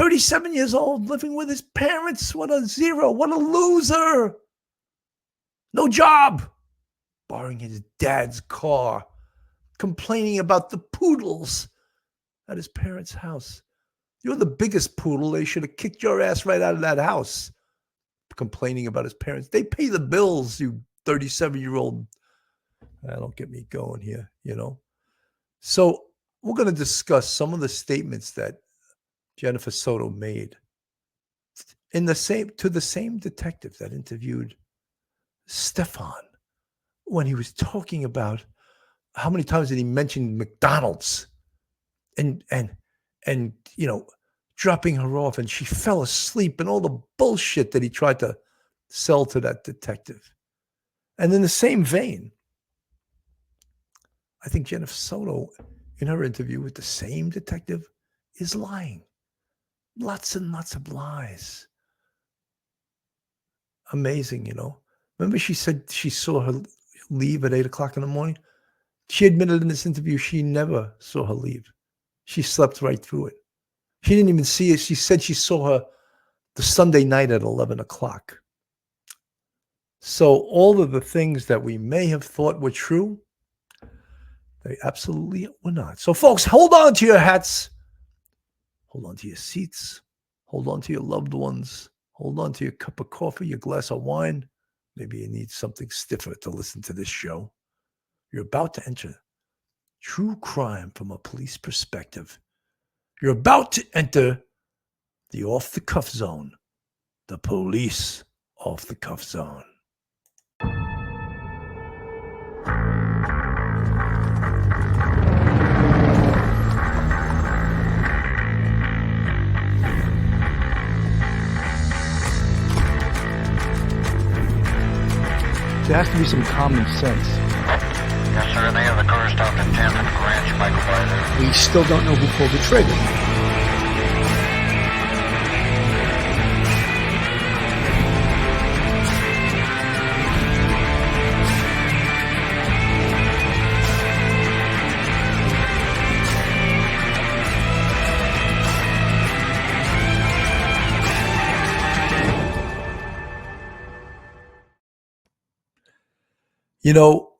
37 years old, living with his parents. What a zero. What a loser. No job. Borrowing his dad's car. Complaining about the poodles at his parents' house. You're the biggest poodle. They should have kicked your ass right out of that house. Complaining about his parents. They pay the bills, you 37-year-old. Don't get me going here, So we're going to discuss some of the statements that Jennifer Soto made to the same detective that interviewed Stephan when he was talking about how many times did he mention McDonald's and dropping her off, and she fell asleep, and all the bullshit that he tried to sell to that detective. And in the same vein, I think Jennifer Soto, in her interview with the same detective, is lying. Lots and lots of lies. Amazing, Remember she said she saw her leave at 8 o'clock in the morning? She admitted in this interview she never saw her leave. She slept right through it. She didn't even see it. She said she saw her the Sunday night at 11 o'clock. So all of the things that we may have thought were true, they absolutely were not. So folks, hold on to your hats. Hold on to your seats. Hold on to your loved ones. Hold on to your cup of coffee, your glass of wine. Maybe you need something stiffer to listen to this show. You're about to enter true crime from a police perspective. You're about to enter the off-the-cuff zone, the police off-the-cuff zone. There has to be some common sense. Yes, sir. They have the car stopped at 10th and Ranch Michael by there. We still don't know who pulled the trigger.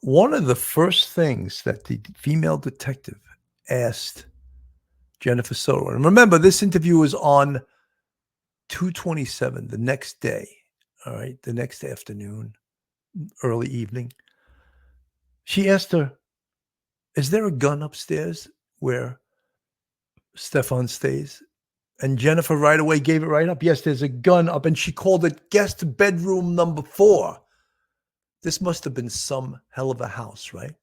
One of the first things that the female detective asked Jennifer Soto, and remember, this interview was on 2/27, the next day, all right, the next afternoon, early evening. She asked her, is there a gun upstairs where Stephan stays? And Jennifer right away gave it right up. Yes, there's a gun up, and she called it guest bedroom number 4. This must have been some hell of a house, right?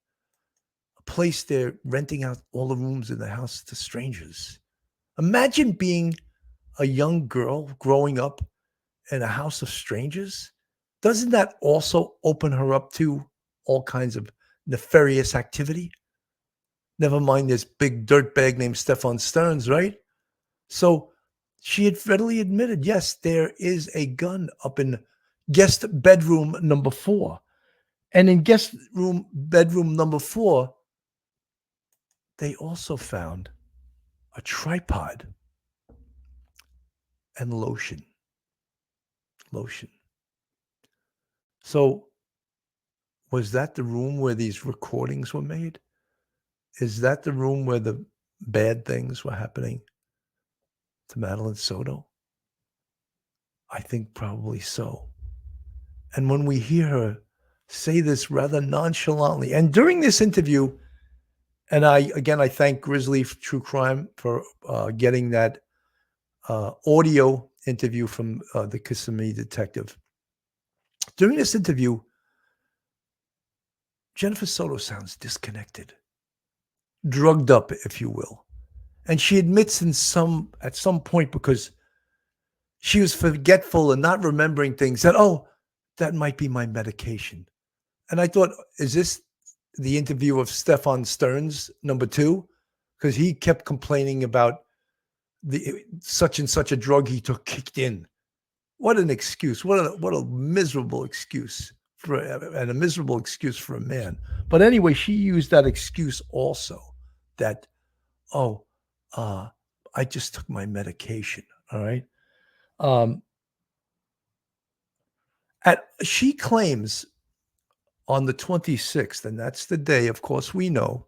A place they're renting out all the rooms in the house to strangers. Imagine being a young girl growing up in a house of strangers. Doesn't that also open her up to all kinds of nefarious activity? Never mind this big dirtbag named Stephan Sterns, right? So she had readily admitted, yes, there is a gun up in guest bedroom number 4. And in bedroom number 4, they also found a tripod and lotion. So was that the room where these recordings were made? Is that the room where the bad things were happening to Madeline Soto? I think probably so. And when we hear her say this rather nonchalantly, and during this interview, and I thank Grizzly True Crime for getting that audio interview from the Kissimmee detective. During this interview, Jennifer Soto sounds disconnected, drugged up, if you will. And she admits at some point, because she was forgetful and not remembering things, that, that might be my medication. And I thought, is this the interview of Stephan Sterns, number 2? Because he kept complaining about the such and such a drug he took kicked in. What an excuse. What a miserable excuse and a miserable excuse for a man. But anyway, she used that excuse also, that, I just took my medication. All right. She claims on the 26th, and that's the day, of course, we know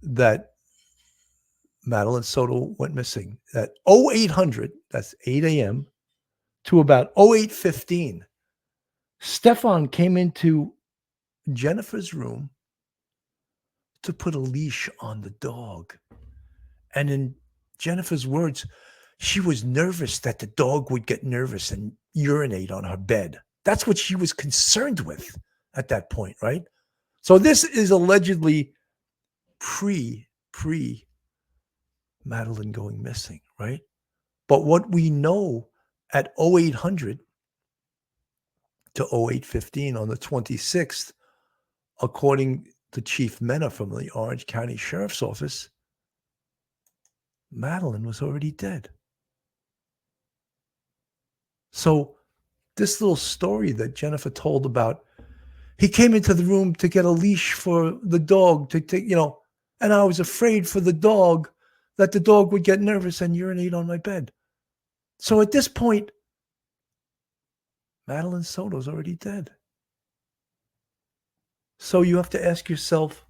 that Madeline Soto went missing at 0800, that's 8 a.m., to about 08:15. Stephan came into Jennifer's room to put a leash on the dog. And in Jennifer's words, she was nervous that the dog would get nervous and urinate on her bed. That's what she was concerned with at that point, right? So this is allegedly pre Madeline going missing, right? But what we know at 0800 to 08:15 on the 26th, according to Chief Mena from the Orange County Sheriff's Office, Madeline was already dead. So this little story that Jennifer told about, he came into the room to get a leash for the dog to take, and I was afraid for the dog that the dog would get nervous and urinate on my bed. So at this point, Madeline Soto's already dead. So you have to ask yourself,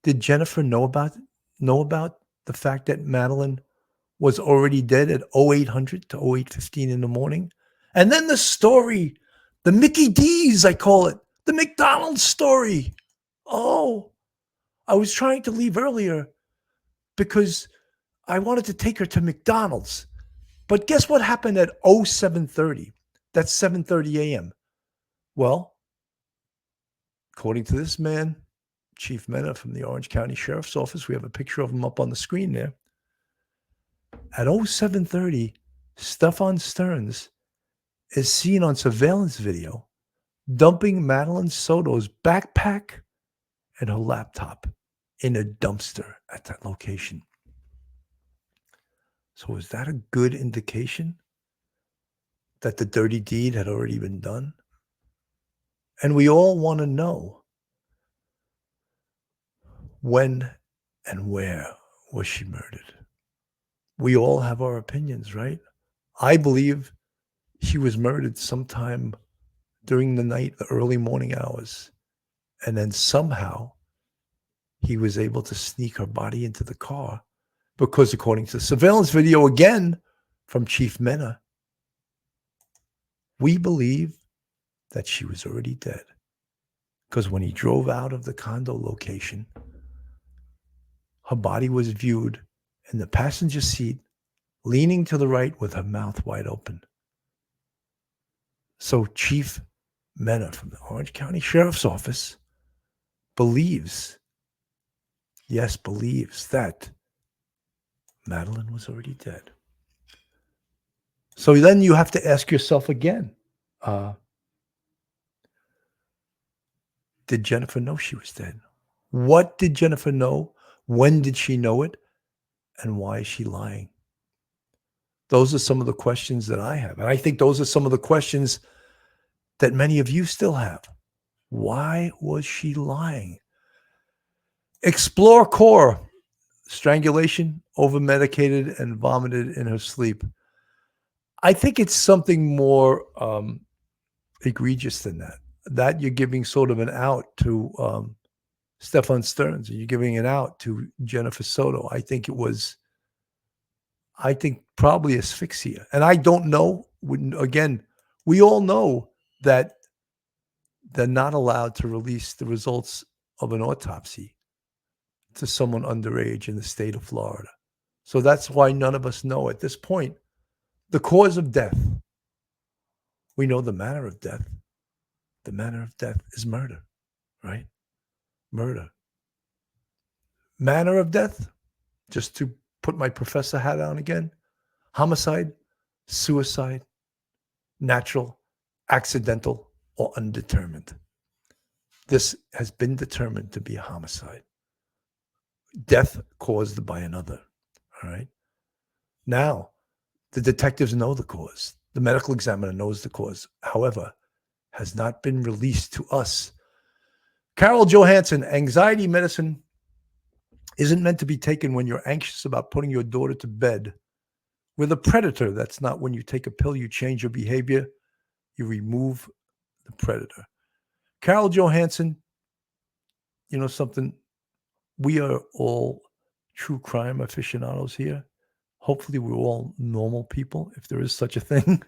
did Jennifer know about the fact that Madeline was already dead at 0800 to 08:15 in the morning? And then the story, the Mickey D's, I call it, the McDonald's story. Oh, I was trying to leave earlier because I wanted to take her to McDonald's. But guess what happened at 07:30? That's 7:30 a.m. Well, according to this man, Chief Mena from the Orange County Sheriff's Office, we have a picture of him up on the screen there. At 07:30, Stephan Sterns is seen on surveillance video dumping Madeline Soto's backpack and her laptop in a dumpster at that location. So is that a good indication that the dirty deed had already been done? And we all want to know, when and where was she murdered? We all have our opinions, right? I believe she was murdered sometime during the night, the early morning hours. And then somehow he was able to sneak her body into the car because, according to the surveillance video again from Chief Mena, we believe that she was already dead. Because when he drove out of the condo location, her body was viewed in the passenger seat, leaning to the right with her mouth wide open. So Chief Mena from the Orange County Sheriff's Office believes that Madeline was already dead. So then you have to ask yourself again, did Jennifer know she was dead? What did Jennifer know? When did she know it? And why is she lying? Those are some of the questions that I have. And I think those are some of the questions that many of you still have. Why was she lying? Explore core, strangulation, over-medicated, and vomited in her sleep. I think it's something more egregious than that. That you're giving sort of an out to Stephan Sterns, and you're giving an out to Jennifer Soto. I think probably asphyxia. And I don't know, again, we all know that they're not allowed to release the results of an autopsy to someone underage in the state of Florida. So that's why none of us know at this point the cause of death. We know the manner of death. The manner of death is murder, right? Murder. Manner of death, just to put my professor hat on again, homicide, suicide, natural, accidental, or undetermined. This has been determined to be a homicide. Death caused by another, all right? Now, the detectives know the cause. The medical examiner knows the cause. However, has not been released to us. Carol Johansson, anxiety medicine isn't meant to be taken when you're anxious about putting your daughter to bed We're the predator. That's not when you take a pill, you change your behavior, you remove the predator. Carol Johansson, you know something? We are all true crime aficionados here. Hopefully, we're all normal people, if there is such a thing.